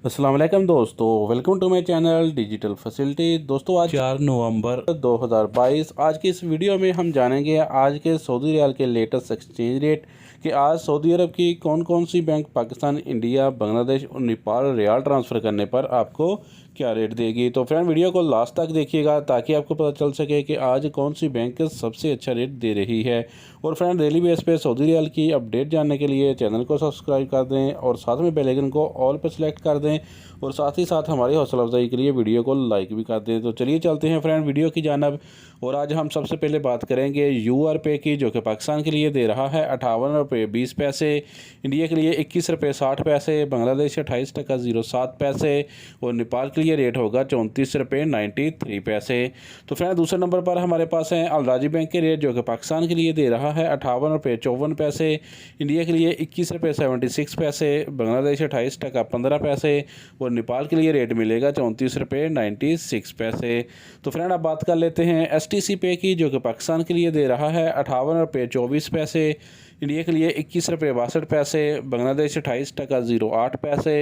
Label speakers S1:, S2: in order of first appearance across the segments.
S1: अस्सलाम वालेकुम दोस्तों, welcome to my channel digital facility. दोस्तों आज 4 नवंबर 2022 आज की इस वीडियो में हम जानेंगे आज के सऊदी रियाल के लेटेस्ट एक्सचेंज रेट कि आज सऊदी अरब की कौन कौन सी बैंक पाकिस्तान, इंडिया, बांग्लादेश और नेपाल रियाल ट्रांसफ़र करने पर आपको क्या रेट देगी। तो फ्रेंड वीडियो को लास्ट तक देखिएगा ताकि आपको पता चल सके कि आज कौन सी बैंक सबसे अच्छा रेट दे रही है। और फ्रेंड डेली बेस पे सऊदी रियाल की अपडेट जानने के लिए चैनल को सब्सक्राइब कर दें और साथ में बेल आइकन को ऑल पर सेलेक्ट कर दें और साथ ही साथ हमारी हौसला अफजाई के लिए वीडियो को लाइक भी कर दें। तो चलिए चलते हैं फ्रेंड वीडियो की जानब। और आज हम सबसे पहले बात करेंगे यूआर पे की, जो कि पाकिस्तान के लिए दे रहा है 58 रुपये 20 पैसे, इंडिया के लिए 21 रुपये 60 पैसे, बांग्लादेश 28.07 और नेपाल के लिए रेट होगा 34 रुपये 93 पैसे। तो फ्रेंड दूसरे नंबर पर हमारे पास हैं अलराजी बैंक के रेट, जो कि पाकिस्तान के लिए दे रहा है 58 रुपये 54 पैसे, इंडिया के लिए 21 रुपये 76 पैसे, बांग्लादेश 28.15 पैसे और नेपाल के लिए रेट मिलेगा 34 रुपये 96 पैसे। तो फ्रेंड अब बात कर लेते हैं एसटीसी पे की, जो कि पाकिस्तान के लिए दे रहा है 58 रुपये 24 पैसे, इंडिया के लिए 21 रुपये 62 पैसे, बांग्लादेश 28.08 पैसे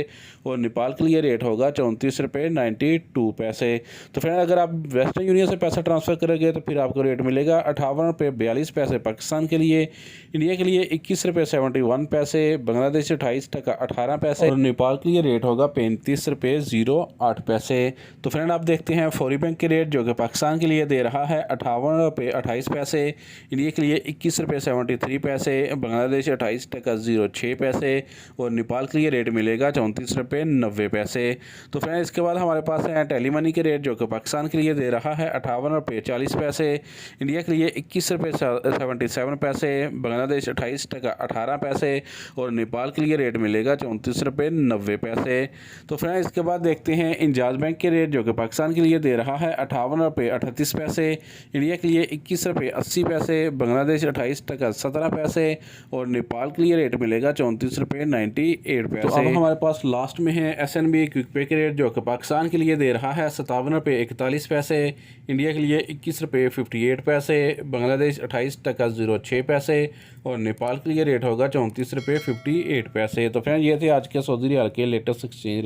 S1: और नेपाल के लिए रेट होगा 34 रुपये 92 पैसे। तो फ्रेंड अगर आप वेस्टर्न यूनियन से पैसा ट्रांसफ़र करोगे तो फिर आपको रेट मिलेगा 58 रुपये 42 पैसे पाकिस्तान के लिए, इंडिया के लिए 21 रुपये 71 पैसे, बांग्लादेश 28.18 पैसे और नेपाल के लिए रेट होगा 35 रुपये 08 पैसे। तो फ्रेंड आप देखते हैं फौरी बैंक के रेट, जो कि पाकिस्तान के लिए दे रहा है 58 रुपये 28 पैसे, इंडिया के लिए 21 रुपये 73 पैसे, बांग्लादेश 28.06 पैसे और नेपाल के लिए रेट मिलेगा 34 रुपये 90 पैसे। तो फ्रेंड इसके बाद हमारे पास है टेली मनी के रेट, जो कि पाकिस्तान के लिए दे रहा है 58 रुपये 40 पैसे, इंडिया के लिए 21 रुपये 77 पैसे, बांग्लादेश 28.18 पैसे और नेपाल के लिए रेट मिलेगा 34 रुपये 90 पैसे। तो फ्रेंड इसके बाद देखते हैं इंजाज बैंक के रेट, जो कि पाकिस्तान के लिए दे रहा है 58 रुपये 38 पैसे, इंडिया के लिए 21 रुपये 80 पैसे, बांग्लादेश 28.17 पैसे और नेपाल के लिए रेट मिलेगा 34 रुपये 98 पैसे। तो अब हमारे पास लास्ट में है एसएनबी क्विक पे के रेट, जो कि पाकिस्तान के लिए दे रहा है 57 रुपये 41 पैसे, इंडिया के लिए 21 रुपये 58 पैसे, बांग्लादेश 28.06 पैसे और नेपाल के लिए रेट होगा 34 रुपये 58 पैसे। तो फ्रेंड ये थे आज के सऊदी रियाल के लेटेस्ट एक्सचेंज